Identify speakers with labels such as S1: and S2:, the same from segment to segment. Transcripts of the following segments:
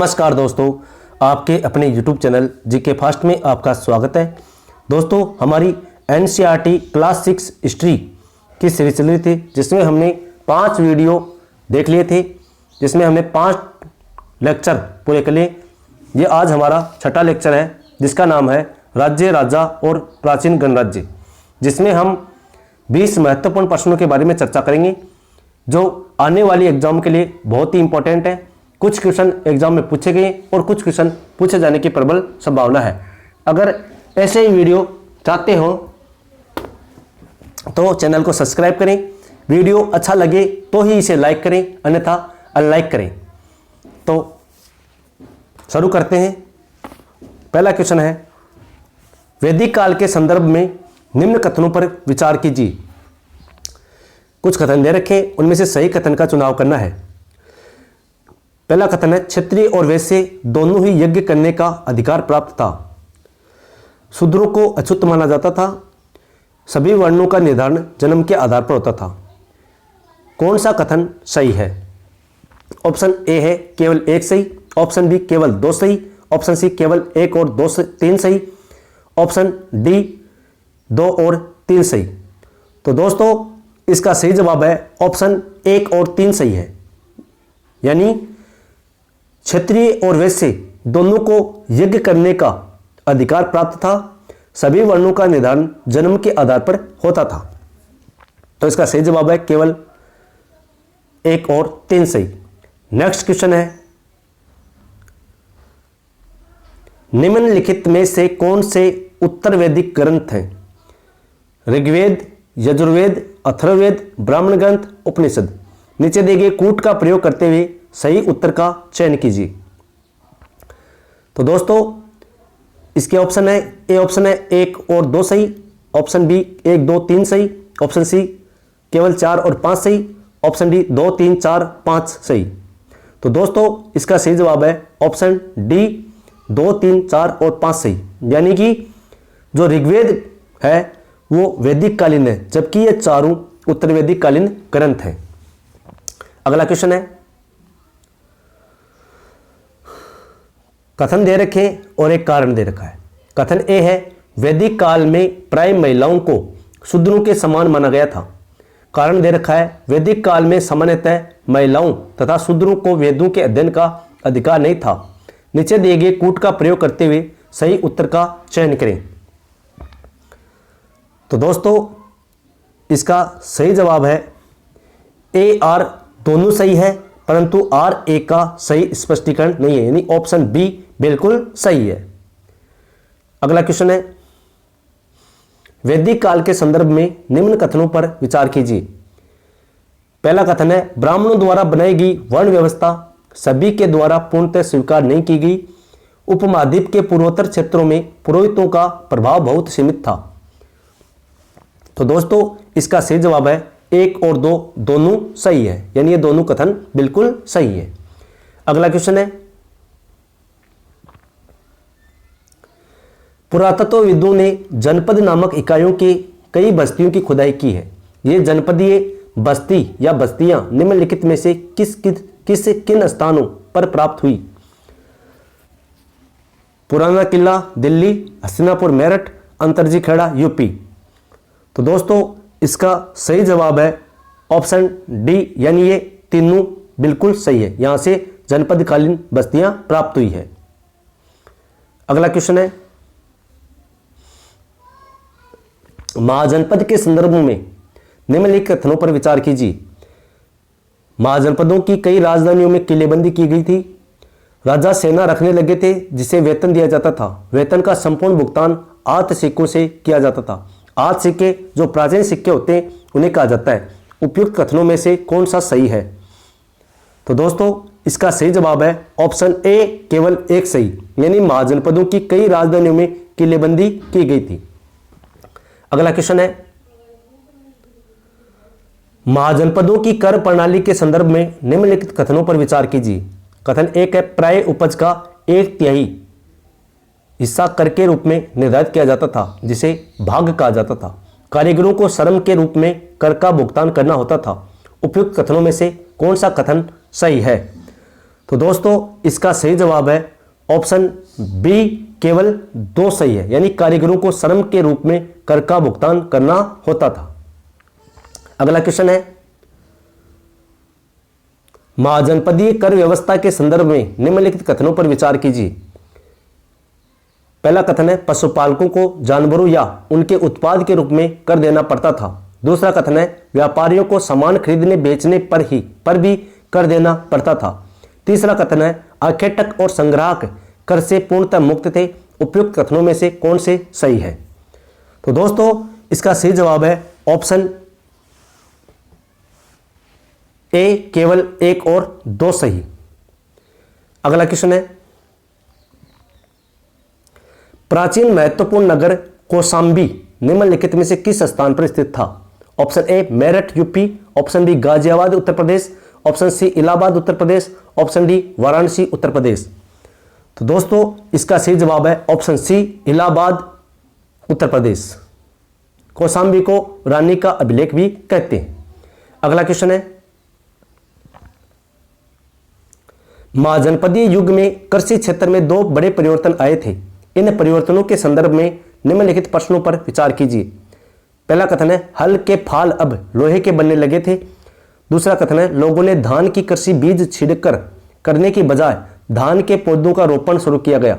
S1: नमस्कार दोस्तों, आपके अपने YouTube चैनल जीके फास्ट में आपका स्वागत है। दोस्तों, हमारी NCERT क्लास 6 हिस्ट्री की सीरीज चल रही थी, जिसमें हमने 5 वीडियो देख लिए थे, जिसमें हमने 5 लेक्चर पूरे कर लिए। ये आज हमारा छठा लेक्चर है, जिसका नाम है राज्य, राजा और प्राचीन गणराज्य, जिसमें हम 20 महत्वपूर्ण प्रश्नों के बारे में चर्चा करेंगे, जो आने वाली एग्जाम के लिए बहुत ही इंपॉर्टेंट है। कुछ क्वेश्चन एग्जाम में पूछे गए और कुछ क्वेश्चन पूछे जाने की प्रबल संभावना है। अगर ऐसे ही वीडियो चाहते हो तो चैनल को सब्सक्राइब करें, वीडियो अच्छा लगे तो ही इसे लाइक करें, अन्यथा अनलाइक करें। तो शुरू करते हैं। पहला क्वेश्चन है, वैदिक काल के संदर्भ में निम्न कथनों पर विचार कीजिए। कुछ कथन दे रखे, उनमें से सही कथन का चुनाव करना है। पहला कथन है, क्षत्रिय और वैश्य दोनों ही यज्ञ करने का अधिकार प्राप्त था। शूद्रों को अछूत माना जाता था। सभी वर्णों का निर्धारण जन्म के आधार पर होता था। कौन सा कथन सही है? ऑप्शन ए है केवल 1 सही, ऑप्शन बी केवल 2 सही, ऑप्शन सी केवल 1 और 2 से 3 सही, ऑप्शन डी 2 और 3 सही। तो दोस्तों, इसका सही जवाब है ऑप्शन 1 और 3 सही है। यानी क्षत्रिय और वैश्य दोनों को यज्ञ करने का अधिकार प्राप्त था। सभी वर्णों का निर्धारण जन्म के आधार पर होता था। तो इसका सही जवाब है केवल 1 और 3 सही। नेक्स्ट क्वेश्चन है, निम्नलिखित में से कौन से उत्तर वैदिक ग्रंथ हैं? ऋग्वेद, यजुर्वेद, अथर्ववेद, ब्राह्मण ग्रंथ, उपनिषद। नीचे दिए गए कूट का प्रयोग करते हुए सही उत्तर का चयन कीजिए। तो दोस्तों, इसके ऑप्शन है, ए ऑप्शन है 1 और 2 सही, ऑप्शन बी 1, 2, 3 सही, ऑप्शन सी केवल 4 और 5 सही, ऑप्शन डी 2, 3, 4, 5 सही। तो दोस्तों, इसका सही जवाब है ऑप्शन डी 2, 3, 4 और 5 सही। यानी कि जो ऋग्वेद है वो वैदिक कालीन है, जबकि ये चारों उत्तर वैदिक कालीन ग्रंथ हैं। अगला क्वेश्चन है, कथन दे रखे और एक कारण दे रखा है। कथन ए है, वैदिक काल में प्राय महिलाओं को शूद्रों के समान माना गया था। कारण दे रखा है, वैदिक काल में सामान्यतः महिलाओं तथा शूद्रों को वेदों के अध्ययन का अधिकार नहीं था। नीचे दिए गए कूट का प्रयोग करते हुए सही उत्तर का चयन करें। तो दोस्तों, इसका सही जवाब है ए आर दोनों सही है, परंतु आर ए का सही स्पष्टीकरण नहीं है। यानी ऑप्शन बी बिल्कुल सही है। अगला क्वेश्चन है, वैदिक काल के संदर्भ में निम्न कथनों पर विचार कीजिए। पहला कथन है, ब्राह्मणों द्वारा बनाई गई वर्ण व्यवस्था सभी के द्वारा पूर्णतः स्वीकार नहीं की गई। उपमहाद्वीप के पूर्वोत्तर क्षेत्रों में पुरोहितों का प्रभाव बहुत सीमित था। तो दोस्तों, इसका सही जवाब है 1 और 2 दोनों सही है। यानी ये दोनों कथन बिल्कुल सही है। अगला क्वेश्चन है, पुरातत्वविदों ने जनपद नामक इकाइयों की कई बस्तियों की खुदाई की है। ये जनपदीय बस्ती या बस्तियां निम्नलिखित में से किन स्थानों पर प्राप्त हुई? पुराना किला दिल्ली, हस्तिनापुर मेरठ, अंतरजी खेड़ा यूपी। तो दोस्तों, इसका सही जवाब है ऑप्शन डी, यानी ये तीनों बिल्कुल सही है। यहां से जनपदकालीन बस्तियां प्राप्त हुई है। अगला क्वेश्चन है, महाजनपद के संदर्भ में निम्नलिखित कथनों पर विचार कीजिए। महाजनपदों की कई राजधानियों में किलेबंदी की गई थी। राजा सेना रखने लगे थे जिसे वेतन दिया जाता था। वेतन का संपूर्ण भुगतान आठ सिक्कों से किया जाता था। 8 सिक्के जो प्राचीन सिक्के होते हैं उन्हें कहा जाता है। उपयुक्त कथनों में से कौन सा सही है? तो दोस्तों, इसका सही जवाब है ऑप्शन ए केवल 1 सही। यानी महाजनपदों की कई राजधानियों में किलेबंदी की गई थी। अगला क्वेश्चन है, महाजनपदों की कर प्रणाली के संदर्भ में निम्नलिखित कथनों पर विचार कीजिए। कथन 1 है, प्राय उपज का 1/3 हिस्सा कर के रूप में निर्धारित किया जाता था, जिसे भाग कहा जाता था। कारीगरों को श्रम के रूप में कर का भुगतान करना होता था। उपयुक्त कथनों में से कौन सा कथन सही है? तो दोस्तों इसका सही जवाब है ऑप्शन बी, केवल 2 सही है, यानी कारीगरों को श्रम के रूप में कर का भुगतान करना होता था। अगला क्वेश्चन है, महाजनपदीय कर व्यवस्था के संदर्भ में निम्नलिखित कथनों पर विचार कीजिए। पहला कथन है, पशुपालकों को जानवरों या उनके उत्पाद के रूप में कर देना पड़ता था। दूसरा कथन है, व्यापारियों को सामान खरीदने बेचने पर भी कर देना पड़ता था। तीसरा कथन है, आखेटक और संग्राहक कर से पूर्णतः मुक्त थे। उपयुक्त कथनों में से कौन से सही है? तो दोस्तों इसका सही जवाब है ऑप्शन ए, केवल 1 और 2 सही। अगला क्वेश्चन है, प्राचीन महत्वपूर्ण नगर कौशाम्बी निम्नलिखित में से किस स्थान पर स्थित था? Option A Meerut UP, option B Ghaziabad Uttar Pradesh, option C Allahabad Uttar Pradesh, option D Varanasi Uttar Pradesh. तो दोस्तों इसका सही जवाब है ऑप्शन सी, इलाहाबाद उत्तर प्रदेश। कौशाम्बी को रानी का अभिलेख भी कहते हैं। अगला क्वेश्चन है, महाजनपदीय युग में कृषि क्षेत्र में 2 बड़े परिवर्तन आए थे। इन परिवर्तनों के संदर्भ में निम्नलिखित प्रश्नों पर विचार कीजिए। पहला कथन है, हल के फाल अब लोहे के बनने लगे थे। दूसरा कथन है, लोगों ने धान की कृषि बीज छिड़कर करने की बजाय धान के पौधों का रोपण शुरू किया गया।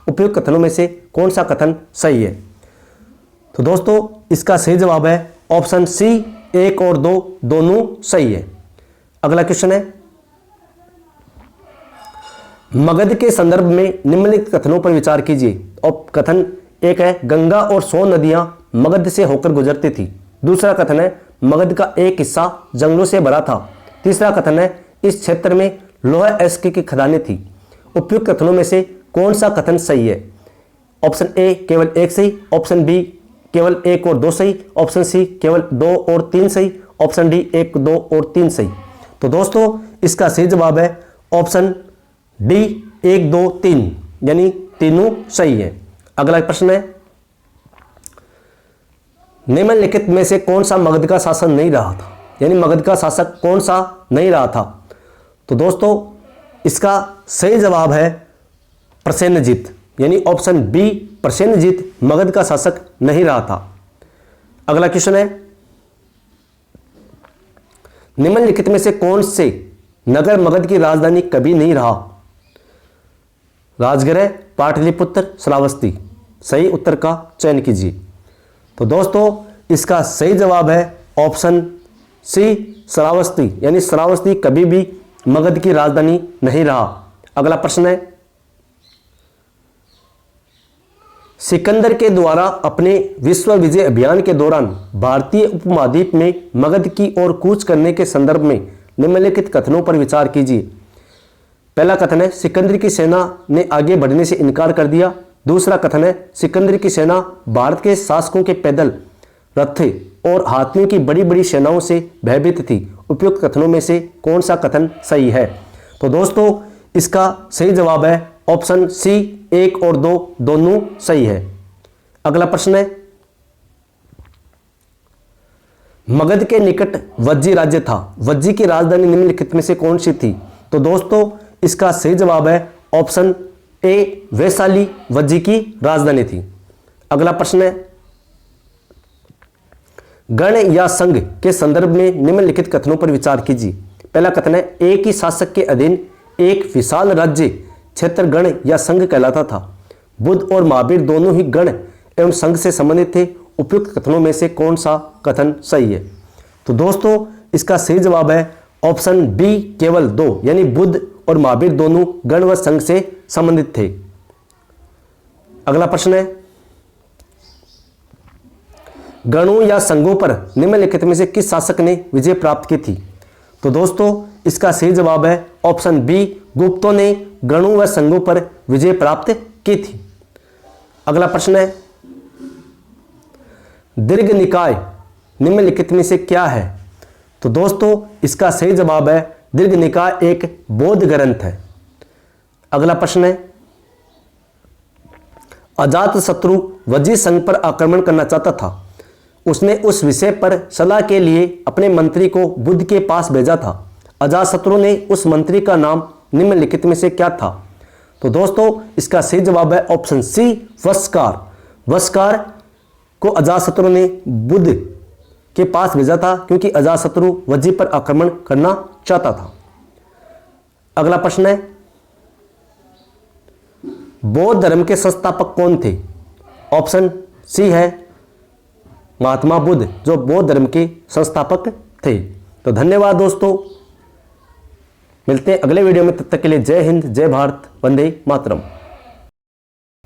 S1: उपयुक्त कथनों में से कौन सा कथन सही है? तो दोस्तों इसका सही जवाब है ऑप्शन सी, 1 और 2 दोनों सही है। अगला क्वेश्चन है, मगध के संदर्भ में निम्नलिखित कथनों पर विचार कीजिए। और कथन 1 है, गंगा और 100 नदियां मगध से होकर गुजरती थी। दूसरा कथन है, मगध का एक हिस्सा जंगलों से भरा था। तीसरा कथन है, इस क्षेत्र में लोहा एस्क की खदानें थी। उपयुक्त कथनों में से कौन सा कथन सही है? ऑप्शन ए केवल 1 सही, ऑप्शन बी केवल 1 और 2 सही, ऑप्शन सी केवल 2 और 3 सही, ऑप्शन डी 1, 2 और 3 सही। तो दोस्तों इसका सही जवाब है ऑप्शन डी, 1, 2, 3, यानी तीनों सही है। अगला प्रश्न है, निम्नलिखित में से कौन सा मगध का शासन नहीं रहा था? यानी मगध का शासक कौन सा नहीं रहा था? तो दोस्तों इसका सही जवाब है प्रसेनजीत, यानी ऑप्शन बी, प्रसेनजीत मगध का शासक नहीं रहा था। अगला क्वेश्चन है, निम्नलिखित में से कौन से नगर मगध की राजधानी कभी नहीं रहा? राजगृह, पाटलिपुत्र, श्रावस्ती। सही उत्तर का चयन कीजिए। तो दोस्तों इसका सही जवाब है ऑप्शन सी, श्रावस्ती, यानी श्रावस्ती कभी भी मगध की राजधानी नहीं रहा। अगला प्रश्न है, सिकंदर के द्वारा अपने विश्व विजय अभियान के दौरान भारतीय उपमहाद्वीप में मगध की ओर कूच करने के संदर्भ में निम्नलिखित कथनों पर विचार कीजिए। पहला कथन है, सिकंदर की सेना ने आगे बढ़ने से इनकार कर दिया। दूसरा कथन है, सिकंदर की सेना भारत के शासकों के पैदल रथ और हाथियों की बड़ी बड़ी सेनाओं से भयभीत थी। उपयुक्त कथनों में से कौन सा कथन सही है? तो दोस्तों इसका सही जवाब है ऑप्शन सी, 1 और 2 दोनों सही है। अगला प्रश्न है, मगध के निकट वज्जी राज्य था। वज्जी की राजधानी निम्नलिखित में से कौन सी थी? तो दोस्तों इसका सही जवाब है ऑप्शन ए, वैशाली वज्जी की राजधानी थी। अगला प्रश्न है, गण या संघ के संदर्भ में निम्नलिखित कथनों पर विचार कीजिए। पहला कथन है, एक ही शासक के अधीन एक विशाल राज्य क्षेत्र गण या संघ कहलाता था। बुद्ध और महावीर दोनों ही गण एवं संघ से संबंधित थे। उपयुक्त कथनों में से कौन सा कथन सही है? तो दोस्तों इसका सही जवाब है ऑप्शन बी, केवल 2, यानी बुद्ध और महावीर दोनों गण व संघ से संबंधित थे। अगला प्रश्न है, गणों या संघों पर निम्नलिखित में से किस शासक ने विजय प्राप्त की थी? तो दोस्तों इसका सही जवाब है ऑप्शन बी, गुप्तों ने गणों व संघों पर विजय प्राप्त की थी। अगला प्रश्न है, दीर्घ निकाय निम्नलिखित में से क्या है? तो दोस्तों इसका सही जवाब है दीर्घ निकाय एक बौद्ध ग्रंथ है। अगला प्रश्न है, अजातशत्रु वज्जी संघ पर आक्रमण करना चाहता था। उसने उस विषय पर सलाह के लिए अपने मंत्री को बुद्ध के पास भेजा था। अजातशत्रु ने उस मंत्री का नाम निम्नलिखित में से क्या था? तो दोस्तों इसका सही जवाब है ऑप्शन सी, वस्कार। वस्कार को अजातशत्रु ने बुद्ध के पास भेजा था क्योंकि अजातशत्रु वज्जी पर आक्रमण करना चाहता था। अगला प्रश्न है, बौद्ध धर्म के संस्थापक कौन थे? ऑप्शन सी है महात्मा बुद्ध, जो बौद्ध धर्म के संस्थापक थे। तो धन्यवाद दोस्तों, मिलते हैं अगले वीडियो में, तब तक के लिए जय हिंद, जय भारत, वंदे मातरम।